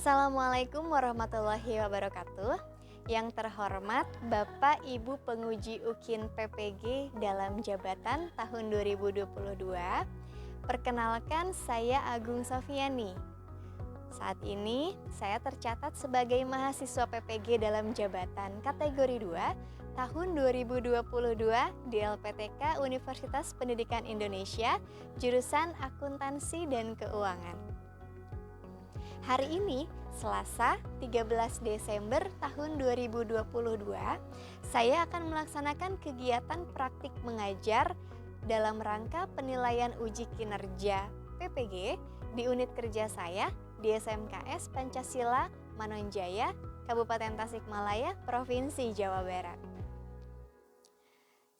Assalamualaikum warahmatullahi wabarakatuh. Yang terhormat Bapak Ibu Penguji UKIN PPG dalam jabatan tahun 2022. Perkenalkan, saya Agung Sofiani. Saat ini saya tercatat sebagai mahasiswa PPG dalam jabatan kategori 2 tahun 2022 di LPTK Universitas Pendidikan Indonesia, jurusan Akuntansi dan Keuangan. Hari ini, Selasa 13 Desember tahun 2022, saya akan melaksanakan kegiatan praktik mengajar dalam rangka penilaian uji kinerja PPG di unit kerja saya di SMKS Pancasila Manonjaya, Kabupaten Tasikmalaya, Provinsi Jawa Barat.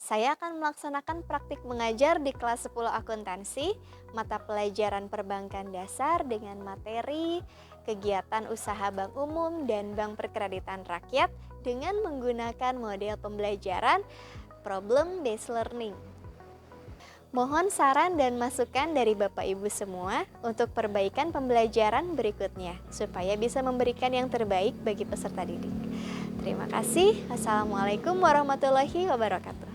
Saya akan melaksanakan praktik mengajar di kelas 10 akuntansi, mata pelajaran perbankan dasar dengan materi kegiatan usaha bank umum dan bank perkreditan rakyat dengan menggunakan model pembelajaran problem based learning. Mohon saran dan masukan dari Bapak Ibu semua untuk perbaikan pembelajaran berikutnya supaya bisa memberikan yang terbaik bagi peserta didik. Terima kasih. Assalamualaikum warahmatullahi wabarakatuh.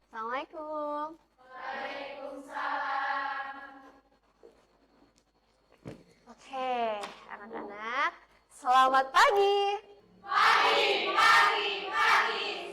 Assalamualaikum. Oke, anak-anak, selamat pagi.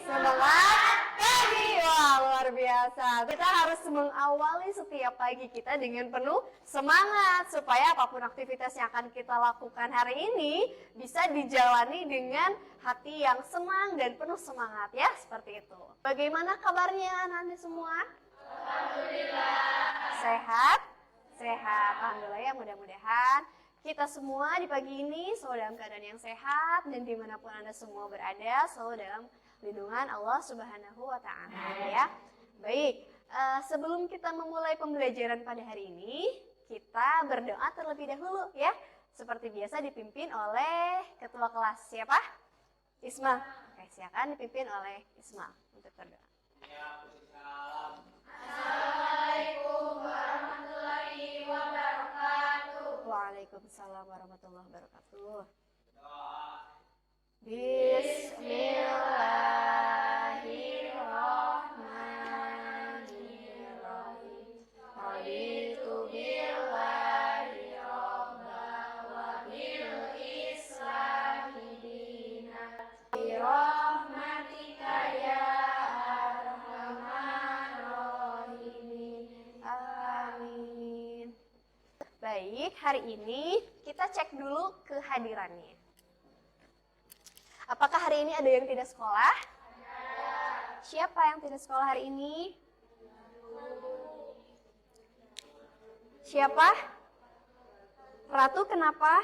Semangat pagi. Wah, luar biasa. Kita harus mengawali setiap pagi kita dengan penuh semangat supaya apapun aktivitas yang akan kita lakukan hari ini bisa dijalani dengan hati yang senang dan penuh semangat ya, seperti itu. Bagaimana kabarnya anak-anak semua? Alhamdulillah. Sehat? Sehat. Alhamdulillah ya, mudah-mudahan kita semua di pagi ini selalu dalam keadaan yang sehat dan dimanapun Anda semua berada selalu dalam lindungan Allah Subhanahu wa Ta'ala ya. Baik, sebelum kita memulai pembelajaran pada hari ini, kita berdoa terlebih dahulu ya. Seperti biasa dipimpin oleh ketua kelas. Siapa? Isma. Oke, silakan dipimpin oleh Isma untuk berdoa. Assalamualaikum warahmatullahi wabarakatuh. Waalaikumsalam warahmatullahi wabarakatuh. Bismillahirrahmanirrahim. Raditu billahi robba wa bil islami dina. Birahmatika ya arhamar rahimin. Amin. Baik, hari ini kita cek dulu kehadirannya. Apakah hari ini ada yang tidak sekolah? Ada. Siapa yang tidak sekolah hari ini? Siapa? Ratu kenapa?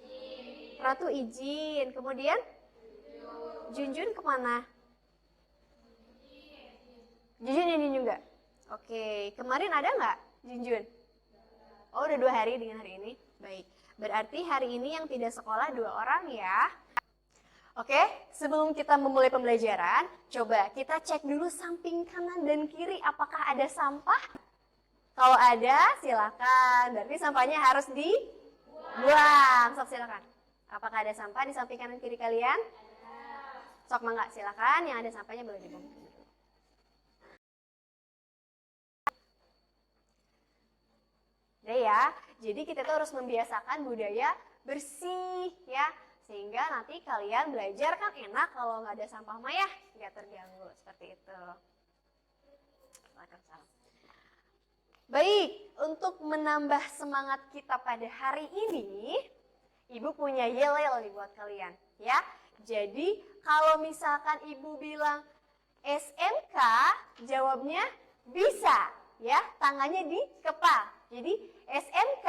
Izin. Ratu izin. Kemudian? Junjun kemana? Junjun ini juga? Oke, kemarin ada nggak Junjun? Oh, udah 2 hari dengan hari ini? Baik, berarti hari ini yang tidak sekolah 2 orang ya. Oke, sebelum kita memulai pembelajaran, coba kita cek dulu samping kanan dan kiri apakah ada sampah. Kalau ada, silakan. Berarti sampahnya harus dibuang. Sok, silakan. Apakah ada sampah di samping kanan kiri kalian? Sok, mangga, silakan. Yang ada sampahnya boleh dibuang. Udah ya, jadi kita tuh harus membiasakan budaya bersih ya. Sehingga nanti kalian belajar kan enak kalau nggak ada sampah mah ya, nggak terganggu seperti itu. Waalaikumsalam. Baik, untuk menambah semangat kita pada hari ini, Ibu punya yel-yel nih buat kalian, ya. Jadi, kalau misalkan Ibu bilang SMK, jawabnya bisa, ya. Tangannya di kepal. Jadi, SMK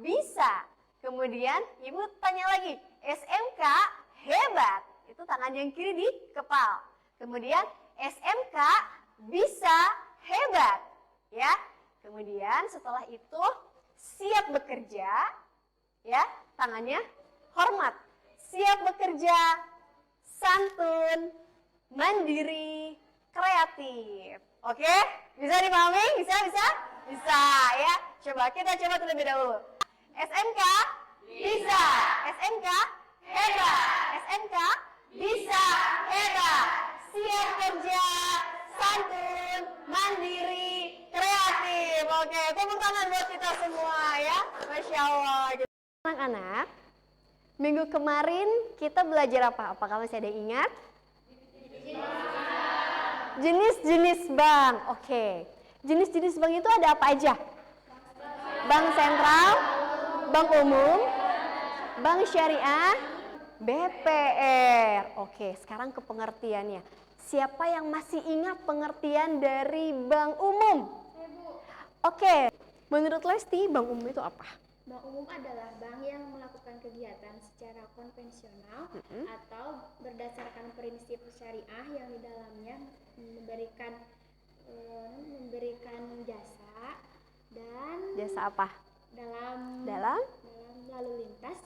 bisa. Kemudian, Ibu tanya lagi, SMK hebat. Itu tangan yang kiri di kepal. Kemudian, SMK bisa hebat, ya. Kemudian setelah itu siap bekerja, ya, tangannya hormat. Siap bekerja, santun, mandiri, kreatif. Oke? Bisa dipahami? Bisa? Bisa, ya. Kita coba terlebih dahulu. SMK bisa. SMK hebat. SMK bisa hebat. Siap kerja, santun, mandiri, kreatif. Oke, tepuk tangan buat kita semua ya. Masya Allah. Anak-anak, minggu kemarin kita belajar apa? Apakah masih ada yang ingat? Jenis-jenis bank. Oke. Jenis-jenis bank itu ada apa aja? Bank sentral, bank umum, bank syariah, BPR. Oke, sekarang ke pengertiannya. Siapa yang masih ingat pengertian dari bank umum? Oke, menurut Lesti, bank umum itu apa? Bank umum adalah bank yang melakukan kegiatan secara konvensional atau berdasarkan prinsip syariah yang di dalamnya memberikan jasa dan jasa apa? Dalam lalu lintas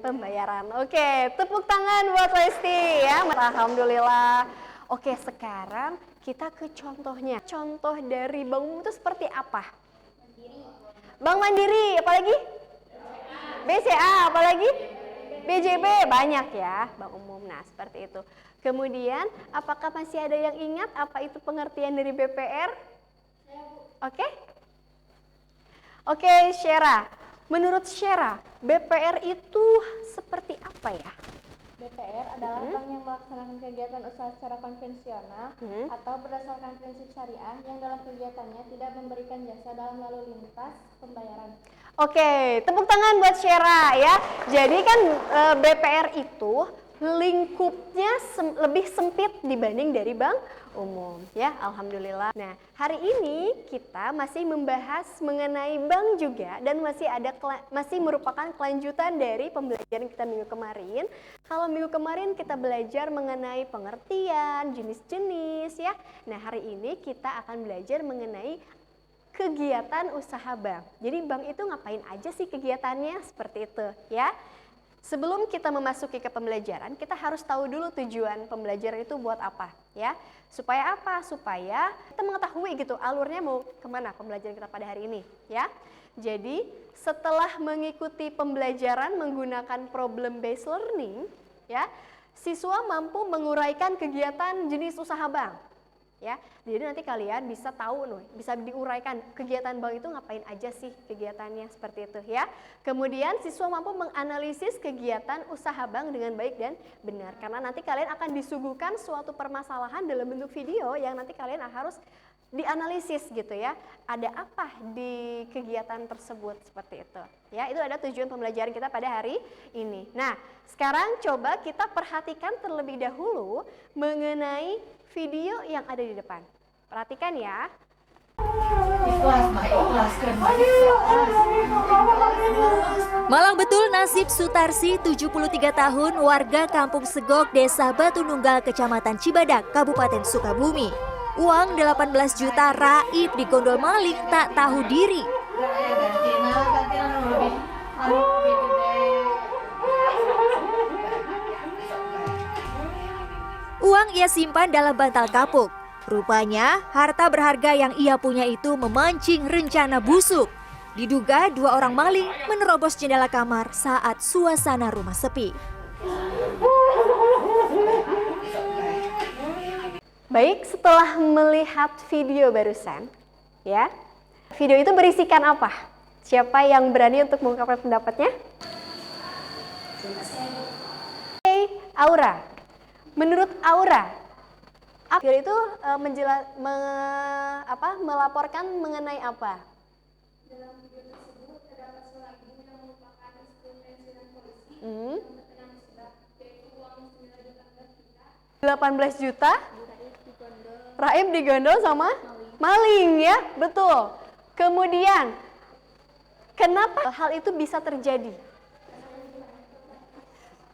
pembayaran. Oke, tepuk tangan buat Lesti ya. Alhamdulillah. Oke, sekarang kita ke contohnya. Contoh dari bank umum itu seperti apa? Bank Mandiri, apalagi? BCA, apalagi? BJB, banyak ya bank umum. Nah, seperti itu. Kemudian, apakah masih ada yang ingat apa itu pengertian dari BPR? Oke? Oke, Syera. Menurut Syera, BPR itu seperti apa ya? BPR adalah bank yang melaksanakan kegiatan usaha secara konvensional atau berdasarkan prinsip syariah yang dalam kegiatannya tidak memberikan jasa dalam lalu lintas pembayaran. Oke, tepuk tangan buat Syera ya. Jadi kan BPR itu lingkupnya lebih sempit dibanding dari bank umum ya, alhamdulillah. Nah, hari ini kita masih membahas mengenai bank juga dan masih merupakan kelanjutan dari pembelajaran kita minggu kemarin. Kalau minggu kemarin kita belajar mengenai pengertian, jenis-jenis ya. Nah, hari ini kita akan belajar mengenai kegiatan usaha bank. Jadi bank itu ngapain aja sih kegiatannya, seperti itu ya. Sebelum kita memasuki ke pembelajaran, kita harus tahu dulu tujuan pembelajaran itu buat apa ya. Supaya apa? Supaya kita mengetahui gitu alurnya mau kemana pembelajaran kita pada hari ini ya. Jadi setelah mengikuti pembelajaran menggunakan problem based learning ya, siswa mampu menguraikan kegiatan jenis usaha bank. Ya, jadi nanti kalian bisa tahu nih, bisa diuraikan kegiatan bank itu ngapain aja sih kegiatannya, seperti itu ya. Kemudian siswa mampu menganalisis kegiatan usaha bank dengan baik dan benar, karena nanti kalian akan disuguhkan suatu permasalahan dalam bentuk video yang nanti kalian harus dianalisis gitu ya. Ada apa di kegiatan tersebut, seperti itu. Ya, itu ada tujuan pembelajaran kita pada hari ini. Nah, sekarang coba kita perhatikan terlebih dahulu mengenai video yang ada di depan. Perhatikan ya. Malang betul nasib Sutarsi, 73 tahun, warga Kampung Segok, Desa Batu Nunggal, Kecamatan Cibadak, Kabupaten Sukabumi. Uang 18 juta raib digondol maling tak tahu diri. Uang ia simpan dalam bantal kapuk. Rupanya, harta berharga yang ia punya itu memancing rencana busuk. Diduga 2 orang maling menerobos jendela kamar saat suasana rumah sepi. Baik, setelah melihat video barusan, ya, video itu berisikan apa? Siapa yang berani untuk mengungkapkan pendapatnya? Oke, Aura. Menurut Aura, video itu melaporkan mengenai apa? 18 juta. Raib digondol sama maling ya, betul. Kemudian, kenapa hal itu bisa terjadi?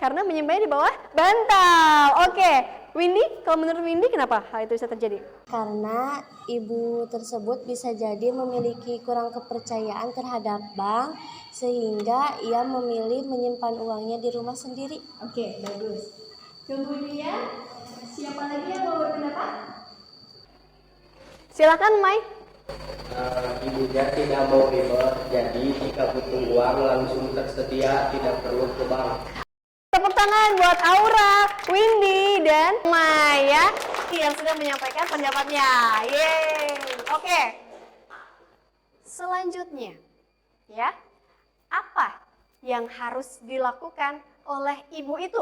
Karena menyembahnya di bawah bantal. Oke, Windy, kalau menurut Windy kenapa hal itu bisa terjadi? Karena ibu tersebut bisa jadi memiliki kurang kepercayaan terhadap bank sehingga ia memilih menyimpan uangnya di rumah sendiri. Oke, bagus. Kemudian, siapa lagi yang mau berpendapat? Silakan, Mai. Ibunya tidak mau ribet, jadi jika butuh uang langsung tersedia, tidak perlu ke bank. Tepuk tangan buat Aura, Windy, dan Maya yang sudah menyampaikan pendapatnya. Yeay. Oke. Selanjutnya, ya, apa yang harus dilakukan oleh ibu itu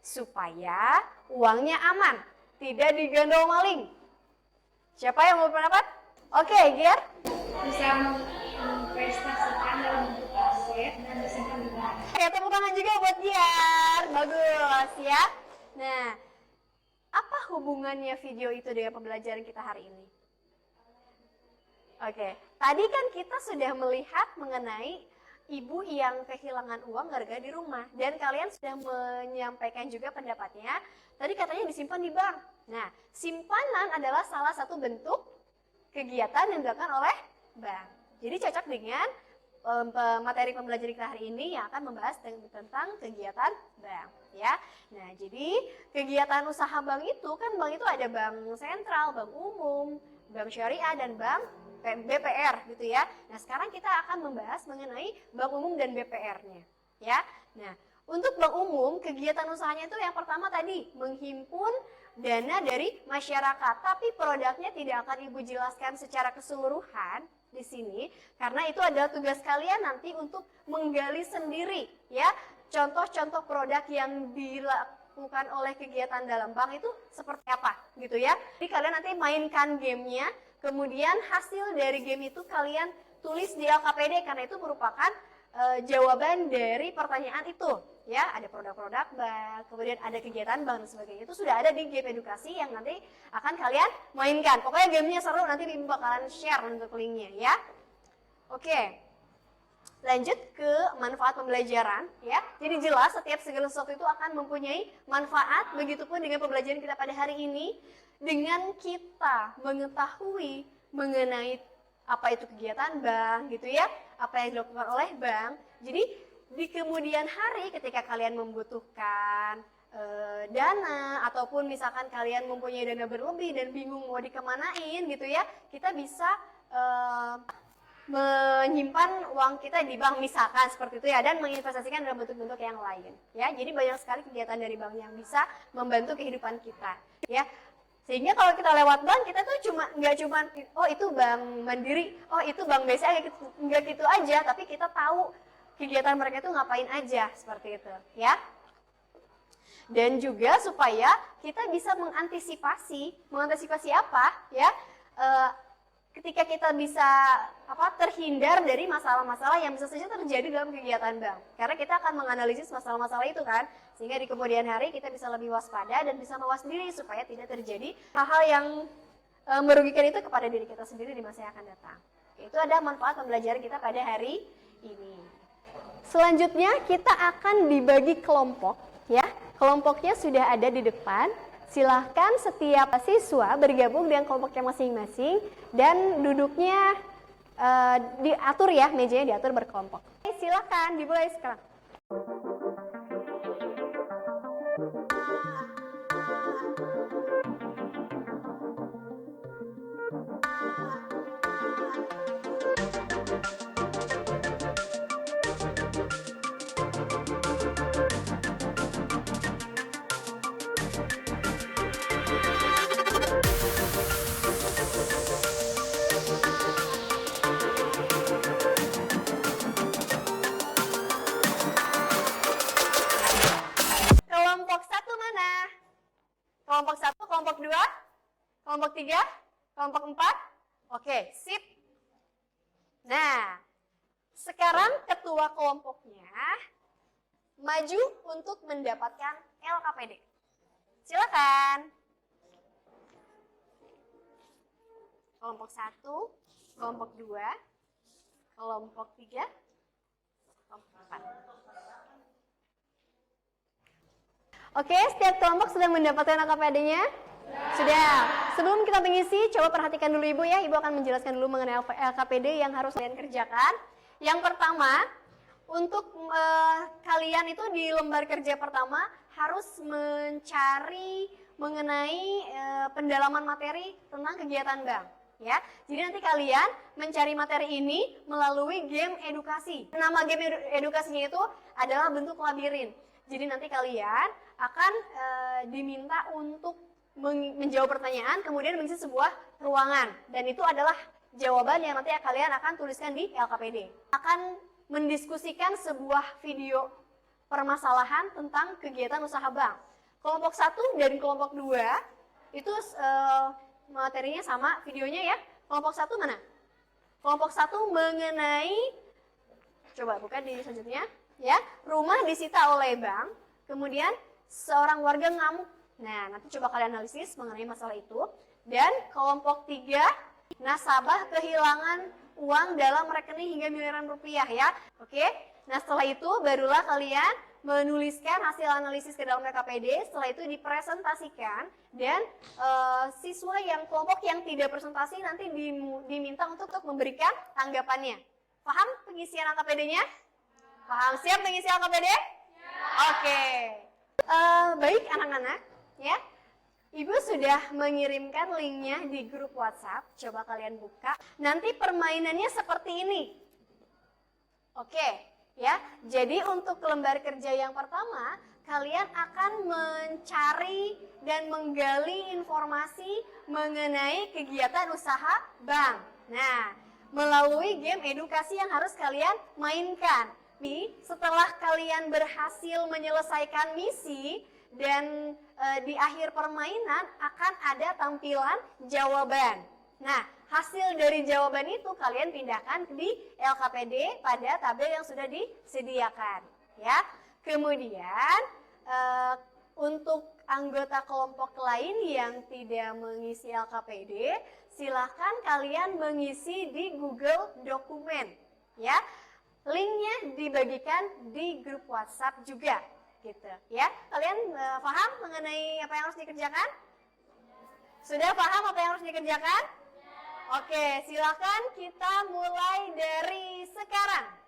supaya uangnya aman, tidak digandol maling? Siapa yang mau berpendapat? Oke, Ger. Bisa menginvestasikan dalam bentuk aset dan disimpan di bank. Oke, tepuk tangan juga buat Ger. Bagus ya. Nah, apa hubungannya video itu dengan pembelajaran kita hari ini? Oke, tadi kan kita sudah melihat mengenai ibu yang kehilangan uang gara-gara di rumah. Dan kalian sudah menyampaikan juga pendapatnya, tadi katanya disimpan di bank. Nah, simpanan adalah salah satu bentuk kegiatan yang dilakukan oleh bank. Jadi cocok dengan materi pembelajaran kita hari ini yang akan membahas tentang kegiatan bank, ya. Nah, jadi kegiatan usaha bank itu kan bank itu ada bank sentral, bank umum, bank syariah dan bank BPR gitu ya. Nah, sekarang kita akan membahas mengenai bank umum dan BPR-nya, ya. Nah, untuk bank umum kegiatan usahanya itu yang pertama tadi menghimpun dana dari masyarakat, tapi produknya tidak akan Ibu jelaskan secara keseluruhan di sini karena itu adalah tugas kalian nanti untuk menggali sendiri ya contoh-contoh produk yang dilakukan oleh kegiatan dalam bank itu seperti apa gitu ya. Jadi kalian nanti mainkan gamenya, kemudian hasil dari game itu kalian tulis di LKPD karena itu merupakan jawaban dari pertanyaan itu ya. Ada produk-produk bank, kemudian ada kegiatan bank dan sebagainya, itu sudah ada di game edukasi yang nanti akan kalian mainkan. Pokoknya gamenya seru, nanti Ibu bakalan share untuk linknya ya. Oke, lanjut ke manfaat pembelajaran ya. Jadi jelas setiap segala sesuatu itu akan mempunyai manfaat, begitupun dengan pembelajaran kita pada hari ini. Dengan kita mengetahui mengenai apa itu kegiatan bank gitu ya, apa yang dilakukan oleh bank. Jadi di kemudian hari ketika kalian membutuhkan dana ataupun misalkan kalian mempunyai dana berlebih dan bingung mau dikemanain gitu ya, kita bisa menyimpan uang kita di bank misalkan seperti itu ya, dan menginvestasikan dalam bentuk-bentuk yang lain ya. Jadi banyak sekali kegiatan dari bank yang bisa membantu kehidupan kita ya. Sehingga kalau kita lewat bank, kita tuh nggak cuma oh itu bank Mandiri, oh itu bank BCA, nggak gitu aja, tapi kita tahu kegiatan mereka itu ngapain aja seperti itu ya. Dan juga supaya kita bisa mengantisipasi apa ya, ketika kita bisa terhindar dari masalah-masalah yang bisa saja terjadi dalam kegiatan bank. Karena kita akan menganalisis masalah-masalah itu kan, sehingga di kemudian hari kita bisa lebih waspada dan bisa mawas diri supaya tidak terjadi hal-hal yang merugikan itu kepada diri kita sendiri di masa yang akan datang. Itu ada manfaat pembelajaran kita pada hari ini. Selanjutnya kita akan dibagi kelompok ya. Kelompoknya sudah ada di depan. Silahkan setiap siswa bergabung dengan kelompoknya masing-masing dan duduknya diatur ya, mejanya diatur berkelompok. Silahkan dimulai sekarang. Kelompok 1, kelompok 2, kelompok 3, kelompok 4. Oke, sip. Nah, sekarang ketua kelompoknya maju untuk mendapatkan LKPD. Silakan. Kelompok 1, kelompok 2, kelompok 3, kelompok 4. Oke, setiap kelompok sudah mendapatkan LKPD-nya? Sudah. Sebelum kita mengisi, coba perhatikan dulu Ibu ya. Ibu akan menjelaskan dulu mengenai LKPD yang harus kalian kerjakan. Yang pertama, untuk kalian itu di lembar kerja pertama harus mencari mengenai pendalaman materi tentang kegiatan bank. Ya, jadi nanti kalian mencari materi ini melalui game edukasi. Nama game edukasinya itu adalah bentuk labirin. Jadi nanti kalian akan diminta untuk menjawab pertanyaan, kemudian mengisi sebuah ruangan. Dan itu adalah jawaban yang nanti kalian akan tuliskan di LKPD. Akan mendiskusikan sebuah video permasalahan tentang kegiatan usaha bank. Kelompok 1 dan kelompok 2 itu materinya sama videonya ya. Kelompok 1 mana? Kelompok 1 mengenai, coba buka di selanjutnya ya, rumah disita oleh bank, kemudian seorang warga ngamuk. Nah, nanti coba kalian analisis mengenai masalah itu. Dan kelompok 3, nasabah kehilangan uang dalam rekening hingga miliaran rupiah ya. Oke, nah setelah itu barulah kalian menuliskan hasil analisis ke dalam LKPD. Setelah itu dipresentasikan dan siswa yang kelompok yang tidak presentasi nanti diminta untuk memberikan tanggapannya. Paham pengisian LKPD-nya? Paham? Siap mengisi LKPD? Ya. Oke. Baik anak-anak ya. Ibu sudah mengirimkan linknya di grup WhatsApp. Coba kalian buka. Nanti permainannya seperti ini. Oke. Ya, jadi untuk lembar kerja yang pertama, kalian akan mencari dan menggali informasi mengenai kegiatan usaha bank. Nah, melalui game edukasi yang harus kalian mainkan. Setelah kalian berhasil menyelesaikan misi dan di akhir permainan akan ada tampilan jawaban. Nah, hasil dari jawaban itu kalian pindahkan di LKPD pada tabel yang sudah disediakan, ya. Kemudian untuk anggota kelompok lain yang tidak mengisi LKPD, silahkan kalian mengisi di Google Dokumen, ya. Linknya dibagikan di grup WhatsApp juga, gitu, ya. Kalian paham mengenai apa yang harus dikerjakan? Sudah paham apa yang harus dikerjakan? Oke, silakan kita mulai dari sekarang.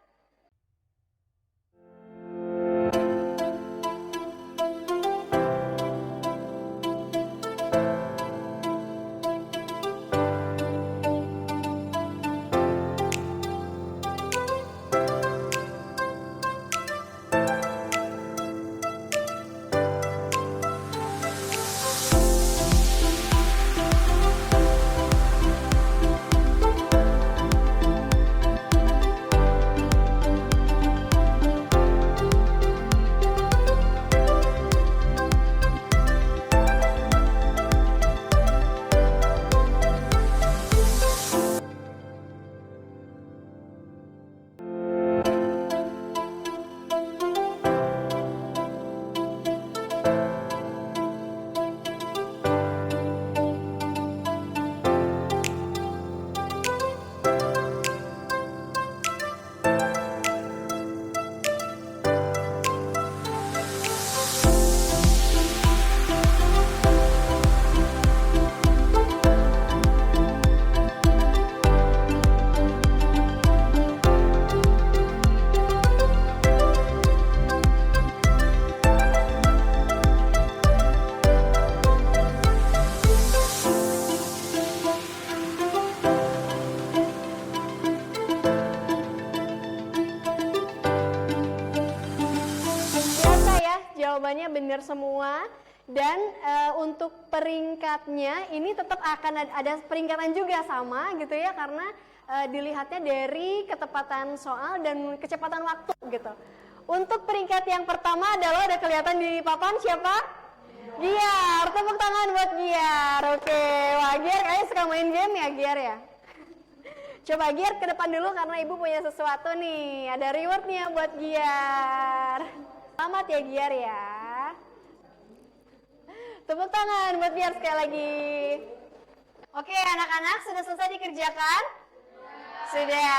Jawabannya benar semua dan untuk peringkatnya ini tetap akan ada peringkatan juga sama gitu ya, karena dilihatnya dari ketepatan soal dan kecepatan waktu gitu. Untuk peringkat yang pertama adalah ada kelihatan di papan siapa? Giar. Tepuk tangan buat Giar. Oke, wah Giar kayaknya suka main game ya Giar ya. Coba Giar ke depan dulu karena ibu punya sesuatu nih, ada rewardnya buat Giar. Selamat ya Giar ya. Tepuk tangan buat Giar sekali lagi. Oke anak-anak, sudah selesai dikerjakan? Sudah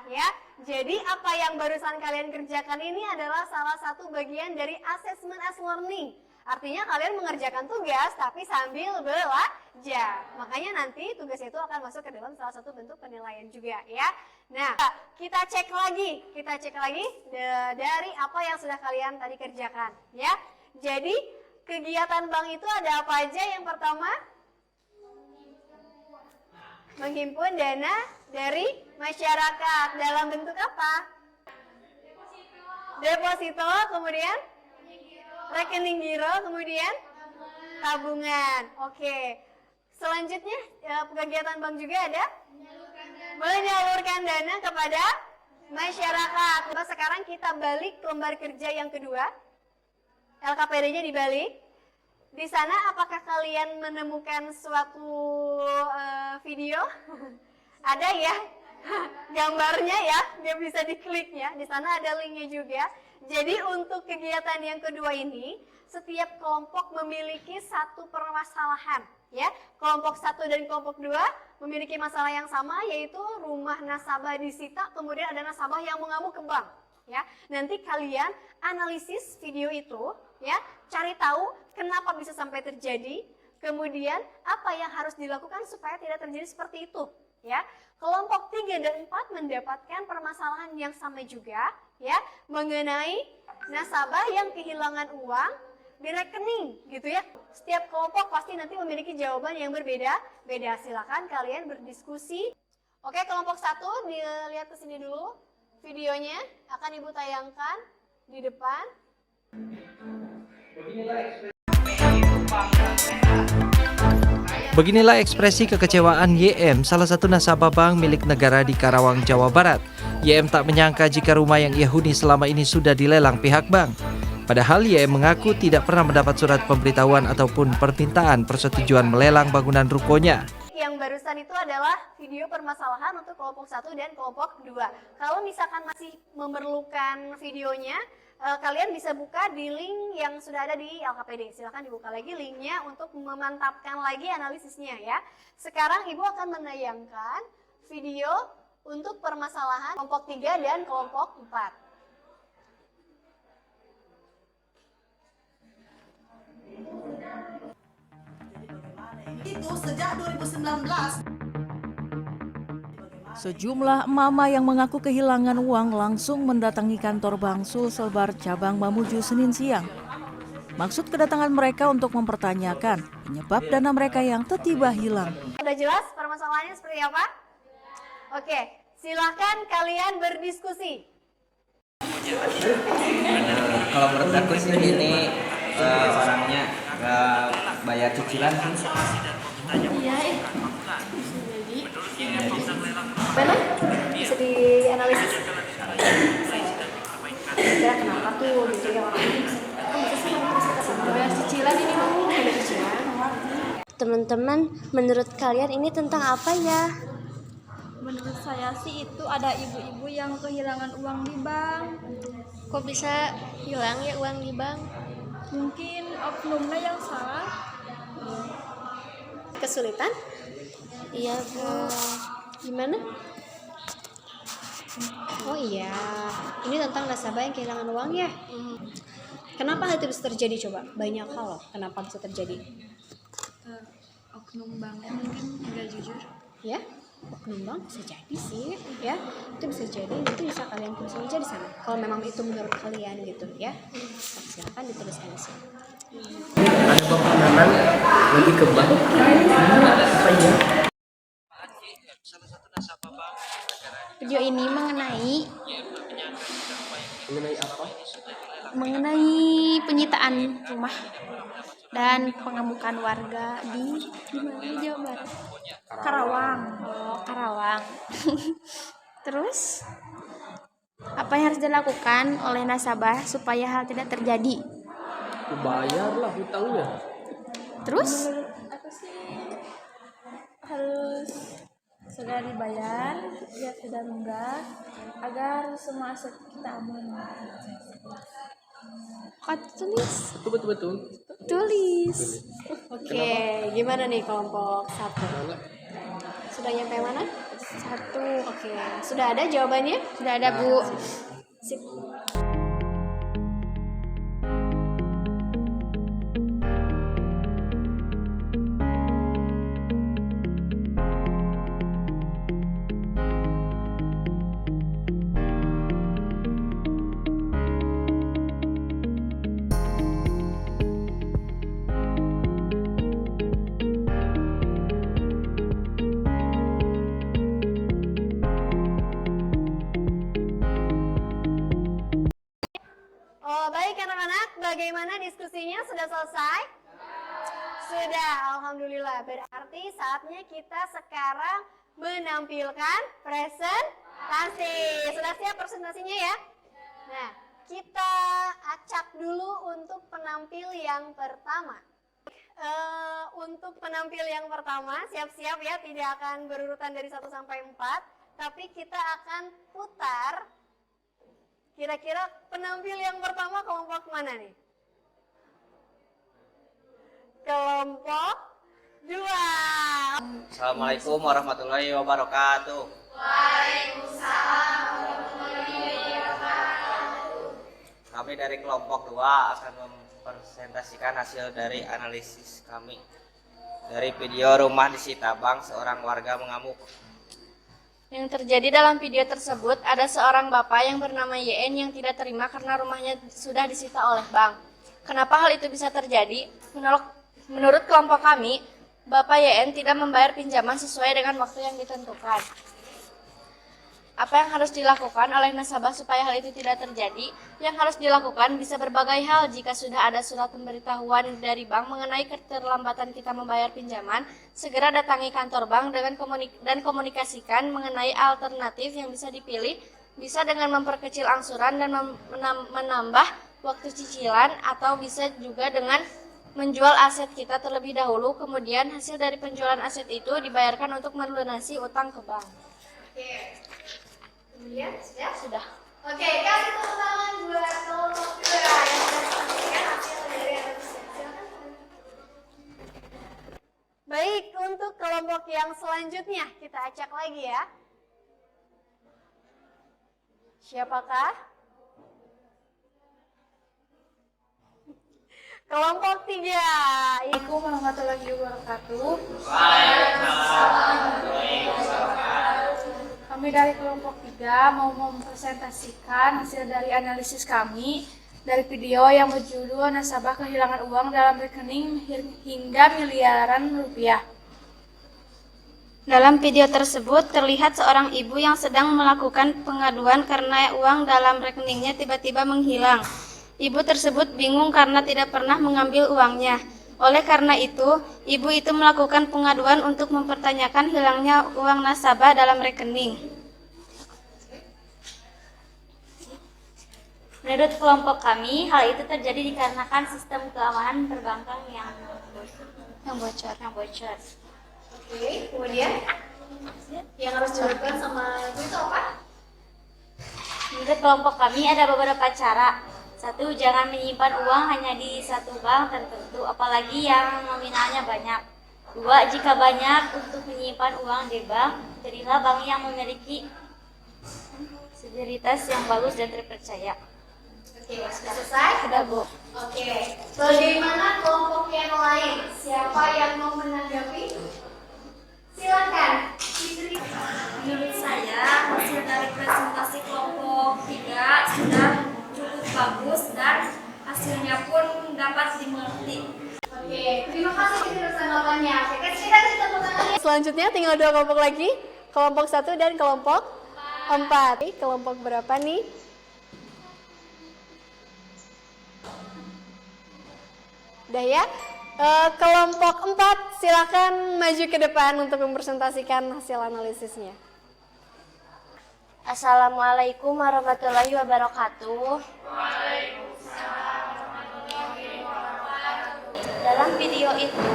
ya. Jadi apa yang barusan kalian kerjakan ini adalah salah satu bagian dari assessment as learning. Artinya kalian mengerjakan tugas tapi sambil belajar. Makanya nanti tugas itu akan masuk ke dalam salah satu bentuk penilaian juga ya. Nah, kita cek lagi dari apa yang sudah kalian tadi kerjakan ya. Jadi kegiatan bank itu ada apa aja? Yang pertama, menghimpun dana dari masyarakat dalam bentuk apa? Deposito, kemudian rekening giro, kemudian tabungan. Oke. Selanjutnya kegiatan bank juga ada menyalurkan dana kepada masyarakat. Nah, sekarang kita balik ke lembar kerja yang kedua. LKPD-nya dibalik. Di sana apakah kalian menemukan suatu video? Ada ya? Gambarnya ya, dia bisa diklik ya. Di sana ada linknya juga. Jadi untuk kegiatan yang kedua ini, setiap kelompok memiliki satu permasalahan. Ya, kelompok 1 dan kelompok 2 memiliki masalah yang sama, yaitu rumah nasabah disita, kemudian ada nasabah yang mengamuk ke bank. Ya, nanti kalian analisis video itu, ya, cari tahu kenapa bisa sampai terjadi, kemudian apa yang harus dilakukan supaya tidak terjadi seperti itu. Ya, kelompok 3 dan 4 mendapatkan permasalahan yang sama juga, ya, mengenai nasabah yang kehilangan uang di rekening, gitu ya. Setiap kelompok pasti nanti memiliki jawaban yang berbeda-beda. Silakan kalian berdiskusi. Oke, kelompok 1 dilihat ke sini dulu. Videonya akan Ibu tayangkan di depan. Beginilah ekspresi kekecewaan YM, salah satu nasabah bank milik negara di Karawang, Jawa Barat. YM tak menyangka jika rumah yang ia huni selama ini sudah dilelang pihak bank. Padahal YM mengaku tidak pernah mendapat surat pemberitahuan ataupun permintaan persetujuan melelang bangunan rukonya. Yang barusan itu adalah video permasalahan untuk kelompok 1 dan kelompok 2. Kalau misalkan masih memerlukan videonya, kalian bisa buka di link yang sudah ada di LKPD. Silahkan dibuka lagi linknya untuk memantapkan lagi analisisnya ya. Sekarang Ibu akan menayangkan video untuk permasalahan kelompok 3 dan kelompok 4. Itu sejak 2019. Sejumlah mama yang mengaku kehilangan uang langsung mendatangi kantor Bank Sulselbar cabang Mamuju Senin siang. Maksud kedatangan mereka untuk mempertanyakan penyebab dana mereka yang tiba-tiba hilang. Sudah jelas permasalahannya seperti apa? Oke, silakan kalian berdiskusi. Kalau menurut aku sih ini orangnya nggak bayar cicilan sih. Iya, mana? Bisa dianalisis. Kira kenapa tuh gitu ya orangnya bisa sih bayar cicilan ini mau ada cicilan. Teman-teman, menurut kalian ini tentang apa ya? Menurut saya sih itu ada ibu-ibu yang kehilangan uang di bank. Kok bisa hilang ya uang di bank? Mungkin oknumnya yang salah. Kesulitan? Iya, Bu. Gimana? Oh iya, ini tentang nasabah yang kehilangan uang ya? Kenapa hal itu bisa terjadi coba? Banyak hal loh, kenapa bisa terjadi? Oknum banknya mungkin nggak jujur. Ya, oknum bank bisa jadi sih, ya. Itu bisa jadi, itu bisa kalian tulis aja di sana. Kalau memang itu menurut kalian gitu, ya. Silakan dituliskan di sini. Ada penghemanan lagi ke bank. Apa ya? Video ini mengenai apa? mengenai penyitaan rumah dan pengamukan warga di mana Jawa Barat? Karawang. Oh, Karawang. Terus apa yang harus dilakukan oleh nasabah supaya hal tidak terjadi? Bayarlah hutangnya. Terus Aku sih harus segera dibayar biar tidak nunggak agar semua aset kita aman. Tulis. Betul. Tulis. Oke, gimana nih kelompok 1? Sudah nyampe mana? 1. Oke, sudah ada jawabannya? Sudah ada, Bu. Sip. Oh, baik anak-anak, bagaimana diskusinya? Sudah selesai? Sudah, alhamdulillah. Berarti saatnya kita sekarang menampilkan presentasi. Sudah siap presentasinya ya? Nah, kita acak dulu untuk penampil yang pertama. Untuk penampil yang pertama, siap-siap ya, tidak akan berurutan dari 1 sampai 4, tapi kita akan putar. Kira-kira penampil yang pertama kelompok mana nih? Kelompok 2. Assalamualaikum warahmatullahi wabarakatuh. Waalaikumsalam warahmatullahi wabarakatuh. Kami dari kelompok 2 akan mempresentasikan hasil dari analisis kami dari video rumah disita bank seorang warga mengamuk. Yang terjadi dalam video tersebut, ada seorang bapak yang bernama YN yang tidak terima karena rumahnya sudah disita oleh bank. Kenapa hal itu bisa terjadi? Menurut kelompok kami, Bapak YN tidak membayar pinjaman sesuai dengan waktu yang ditentukan. Apa yang harus dilakukan oleh nasabah supaya hal itu tidak terjadi? Yang harus dilakukan bisa berbagai hal. Jika sudah ada surat pemberitahuan dari bank mengenai keterlambatan kita membayar pinjaman, segera datangi kantor bank dan komunikasikan mengenai alternatif yang bisa dipilih, bisa dengan memperkecil angsuran dan menambah waktu cicilan, atau bisa juga dengan menjual aset kita terlebih dahulu, kemudian hasil dari penjualan aset itu dibayarkan untuk melunasi utang ke bank. Oke. Kemudian sudah? Oke, kasih tepuk tangan buat kelompok 2 yang sudah sampaikan hasil dari analisis. Silakan. Baik, untuk kelompok yang selanjutnya kita acak lagi ya. Siapakah? Kelompok 3. Assalamualaikum warahmatullahi wabarakatuh. Kami dari kelompok 3 mau mempresentasikan hasil dari analisis kami dari video yang berjudul nasabah kehilangan uang dalam rekening hingga miliaran rupiah. Dalam video tersebut terlihat seorang ibu yang sedang melakukan pengaduan karena uang dalam rekeningnya tiba-tiba menghilang. Ibu tersebut bingung karena tidak pernah mengambil uangnya. Oleh karena itu, ibu itu melakukan pengaduan untuk mempertanyakan hilangnya uang nasabah dalam rekening. Menurut kelompok kami, hal itu terjadi dikarenakan sistem keamanan perbankan yang bocor. Oke, kemudian yang harus dilakukan sama itu apa? Menurut kelompok kami ada beberapa cara. 1. Jangan menyimpan uang hanya di satu bank tertentu, apalagi yang nominalnya banyak. 2. Jika banyak untuk menyimpan uang di bank, carilah bank yang memiliki sekuritas yang bagus dan terpercaya. Oke, sudah selesai? Sudah, Bu. Oke, bagaimana kelompok yang lain? Siapa yang mau menanggapi? Silakan. Menurut saya, hasil dari presentasi kelompok 3 sudah cukup bagus dan hasilnya pun dapat dimengerti. Oke, terima kasih atas tanggapannya. Oke, kita tepuk tangan. Selanjutnya tinggal 2 kelompok lagi, kelompok 1 dan kelompok 4. Kelompok berapa nih? Udah ya? Kelompok 4 silakan maju ke depan untuk mempresentasikan hasil analisisnya. Assalamualaikum warahmatullahi wabarakatuh. Dalam video itu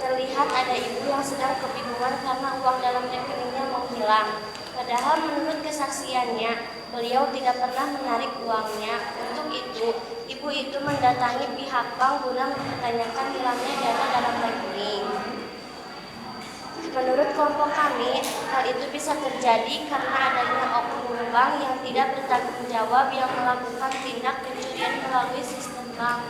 terlihat ada ibu yang sedang kebingungan karena uang dalam rekeningnya menghilang. Padahal menurut kesaksiannya, beliau tidak pernah menarik uangnya. Untuk itu, Ibu itu mendatangi pihak bank guna mempertanyakan hilangnya dana dalam rekening. Menurut kelompok kami, hal itu bisa terjadi karena adanya oknum bank yang tidak bertanggung jawab yang melakukan tindak pencurian melalui sistem bank.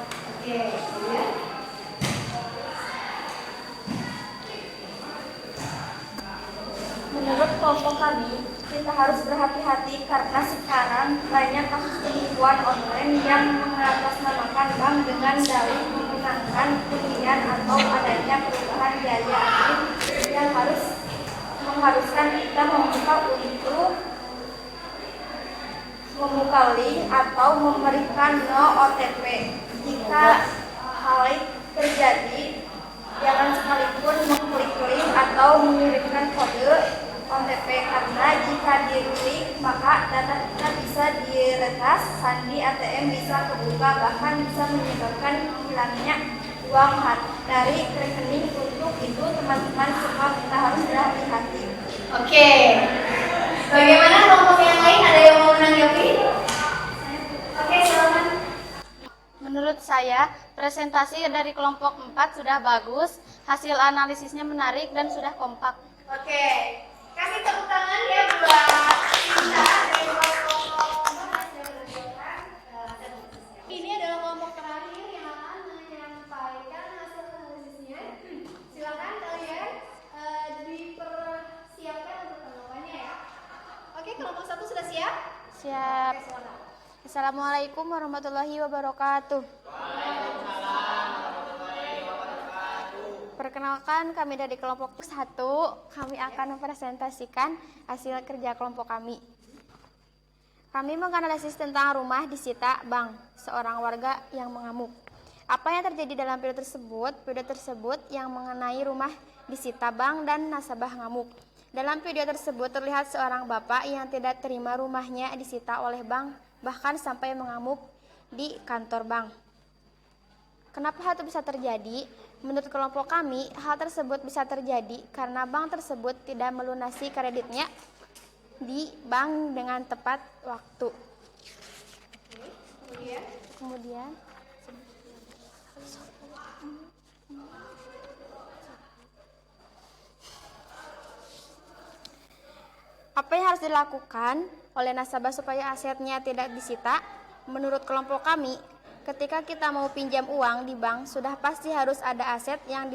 Menurut kelompok kami, kita harus berhati-hati karena sekarang banyak kasus penipuan online yang mengatasnamakan bank dengan dalih memenangkan undian atau adanya perubahan biaya admin yang mengharuskan kita membuka link atau memberikan no OTP. Jika hal terjadi, jangan sekalipun mengklik link atau mengirimkan kode OTP karena jika di-link maka data kita bisa diretas, sandi ATM bisa kebuka, bahkan bisa menyebabkan hilangnya uang dari rekening. Untuk itu teman-teman semua kita harus berhati-hati. Oke. Bagaimana kelompok yang lain? Ada yang mau menanggapi? Oke, silakan. Menurut saya, presentasi dari kelompok 4 sudah bagus, hasil analisisnya menarik dan sudah kompak. Oke. Kasih tepuk tangan ya buat Cinta dari kelompok 4. Ini adalah kelompok terakhir yang akan menyampaikan hasil analisisnya. Silakan kalian dipersiapkan untuk tanggapannya ya. Oke, kelompok 1 sudah siap? Siap. Oke, silakan. Assalamualaikum warahmatullahi wabarakatuh. Perkenalkan, kami dari kelompok 1, kami akan mempresentasikan hasil kerja kelompok kami. Kami menganalisis tentang rumah disita bank seorang warga yang mengamuk. Apa yang terjadi dalam video tersebut yang mengenai rumah disita bank dan nasabah ngamuk. Dalam video tersebut terlihat seorang bapak yang tidak terima rumahnya disita oleh bank, bahkan sampai mengamuk di kantor bank. Kenapa hal itu bisa terjadi? Menurut kelompok kami, hal tersebut bisa terjadi karena bank tersebut tidak melunasi kreditnya di bank dengan tepat waktu. Kemudian apa yang harus dilakukan oleh nasabah supaya asetnya tidak disita? Menurut kelompok kami, ketika kita mau pinjam uang di bank, sudah pasti harus ada aset yang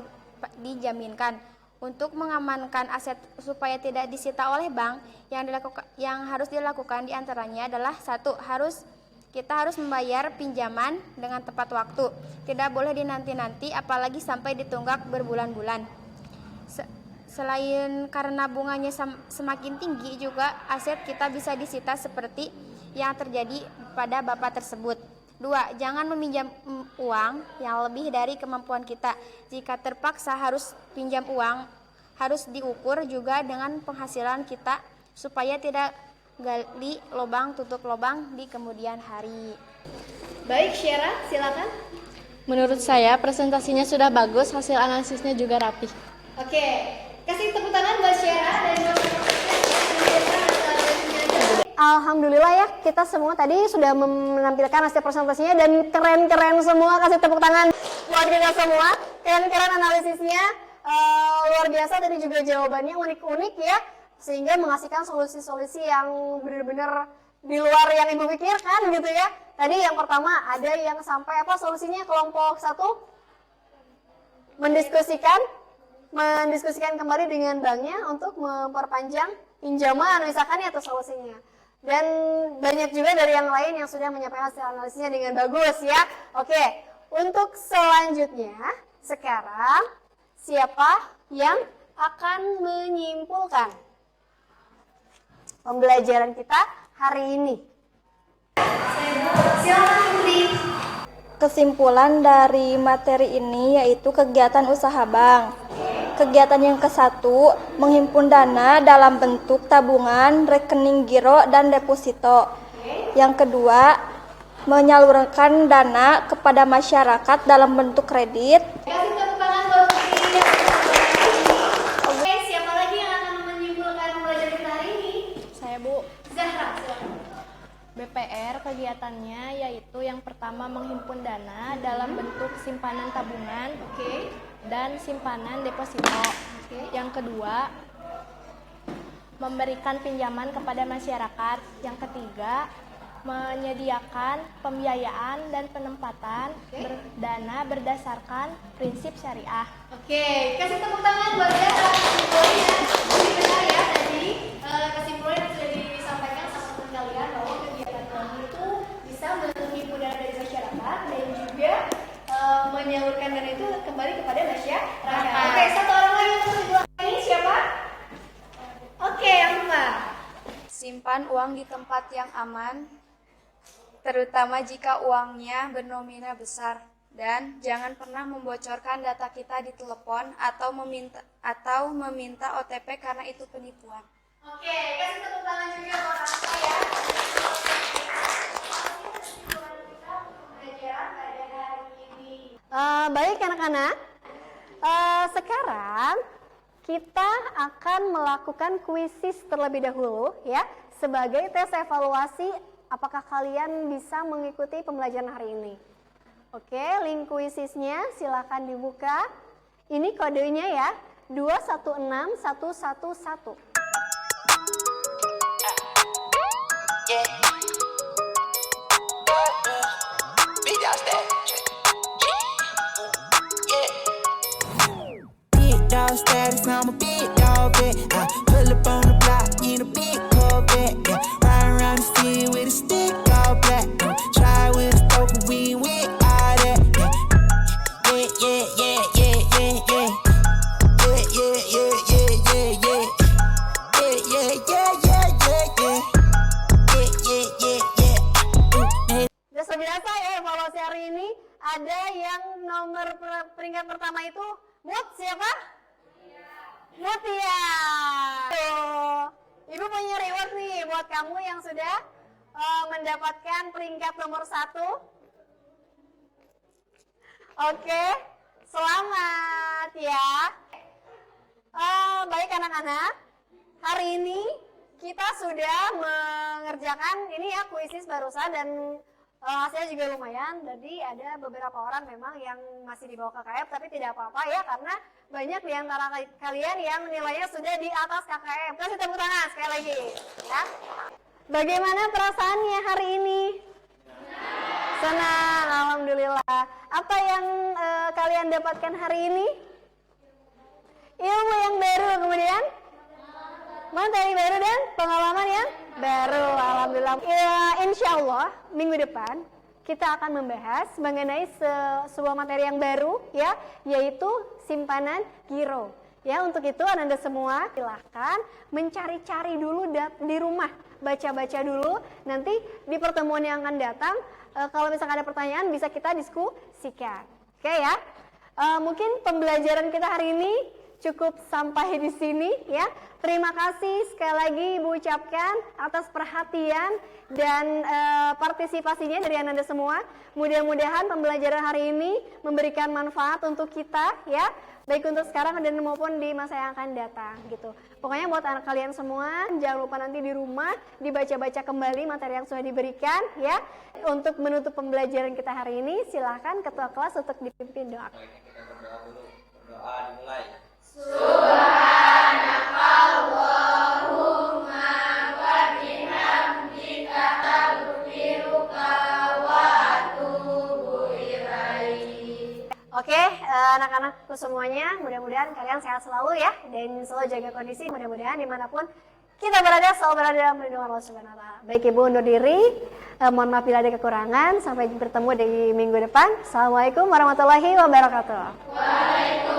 dijaminkan. Untuk mengamankan aset supaya tidak disita oleh bank, yang harus dilakukan diantaranya adalah 1. Kita harus membayar pinjaman dengan tepat waktu. Tidak boleh dinanti-nanti, apalagi sampai ditunggak berbulan-bulan. Selain karena bunganya semakin tinggi, juga aset kita bisa disita seperti yang terjadi pada bapak tersebut. 2. Jangan meminjam uang yang lebih dari kemampuan kita. Jika terpaksa harus pinjam uang, harus diukur juga dengan penghasilan kita supaya tidak gali lubang tutup lubang di kemudian hari. Baik, Syara, silakan. Menurut saya, presentasinya sudah bagus, hasil analisisnya juga rapi. Oke, kasih tepuk tangan buat Syara dan Alhamdulillah ya, kita semua tadi sudah menampilkan hasil presentasinya dan keren-keren semua. Kasih tepuk tangan buat kita semua. Keren-keren analisisnya, luar biasa. Tadi juga jawabannya unik-unik ya, sehingga menghasilkan solusi-solusi yang benar-benar di luar yang Ibu pikirkan gitu ya. Tadi yang pertama ada yang sampai solusinya kelompok 1 mendiskusikan kembali dengan banknya untuk memperpanjang pinjaman misalkan ya, atau solusinya. Dan banyak juga dari yang lain yang sudah menyampaikan hasil analisisnya dengan bagus ya. Oke, untuk selanjutnya sekarang siapa yang akan menyimpulkan pembelajaran kita hari ini? Silakan Putri. Kesimpulan dari materi ini yaitu kegiatan usaha bank. Kegiatan yang ke-1, menghimpun dana dalam bentuk tabungan, rekening giro, dan deposito. Yang kedua, menyalurkan dana kepada masyarakat dalam bentuk kredit. Kasih tepuk tangan buat Putri. Oke, siapa lagi yang akan menyimpulkan pembelajaran kita hari ini? Saya, Bu. Zahra, silakan. BPR kegiatannya yaitu yang pertama pertama menghimpun dana dalam bentuk simpanan tabungan dan simpanan deposito. Yang kedua, memberikan pinjaman kepada masyarakat. Yang ketiga, menyediakan pembiayaan dan penempatan dana berdasarkan prinsip syariah. Oke, kasih tepuk tangan buat dia atas kesimpulannya. Jadi benar ya tadi kesimpulan yang sudah disampaikan sama teman kalian bahwa kegiatan kami itu bisa menghimpun dana dari masyarakat dan juga menyalurkan dana itu kembali kepada masyarakat. Oke, satu orang lagi untuk di belakang ini siapa? Oke, yang kedua. Simpan uang di tempat yang aman, terutama jika uangnya bernominal besar. Dan jangan pernah membocorkan data kita di telepon atau meminta OTP karena itu penipuan. Oke, kasih tepuk tangan juga buat Rafa ya. Baik anak-anak, sekarang kita akan melakukan kuisis terlebih dahulu ya, sebagai tes evaluasi apakah kalian bisa mengikuti pembelajaran hari ini. Oke, link kuisisnya silakan dibuka. Ini kodenya ya, 216111. Dog status, I'm a big dog vet. I pull up on the block in a big Corvette. Yeah, ride around the city with a stick all black. Try with a stroke, but we ain't with all that. Yeah, yeah, yeah, yeah, yeah, yeah, yeah, yeah, yeah, yeah, yeah, yeah, yeah, yeah, yeah, yeah, yeah, yeah, yeah. Sudah biasa ya evaluasi hari ini. Ada yang nomor peringkat pertama itu Mut siapa? Mutia. Ibu punya reward nih buat kamu yang sudah mendapatkan peringkat nomor 1. Oke, selamat ya. Baik anak-anak, hari ini kita sudah mengerjakan ini ya kuisis barusan dan hasilnya juga lumayan. Jadi ada beberapa orang memang yang masih di bawah KKM, tapi tidak apa-apa ya, karena banyak di antara kalian yang nilainya sudah di atas KKM. Kasih tepuk tangan sekali lagi ya. Bagaimana perasaannya hari ini? Senang, alhamdulillah. Apa yang kalian dapatkan hari ini? Ilmu yang baru, kemudian materi baru dan pengalaman yang baru, alhamdulillah. Ya, insya Allah minggu depan kita akan membahas mengenai sebuah materi yang baru ya, yaitu simpanan giro. Ya, untuk itu Anda semua silahkan mencari-cari dulu di rumah, baca-baca dulu. Nanti di pertemuan yang akan datang, kalau misalkan ada pertanyaan bisa kita diskusikan. Oke ya, mungkin pembelajaran kita hari ini cukup sampai di sini ya. Terima kasih sekali lagi Ibu ucapkan atas perhatian dan partisipasinya dari Anda semua. Mudah-mudahan pembelajaran hari ini memberikan manfaat untuk kita ya, baik untuk sekarang dan maupun di masa yang akan datang gitu. Pokoknya buat anak kalian semua, jangan lupa nanti di rumah dibaca-baca kembali materi yang sudah diberikan ya. Untuk menutup pembelajaran kita hari ini, silahkan ketua kelas untuk dipimpin doa. Kita berdoa dulu. Berdoa dimulai. Subhanakallahumma wa bihamdika astaghfiruka wa atubu ilaik. Oke, anak-anakku semuanya, mudah-mudahan kalian sehat selalu ya, dan selalu jaga kondisi. Mudah-mudahan dimanapun kita berada, selalu berada dalam perlindungan Allah Subhanahu Wa Taala. Baik Ibu undur diri, mohon maaf bila ada kekurangan. Sampai bertemu di minggu depan. Assalamualaikum warahmatullahi wabarakatuh. Waalaikumsalam.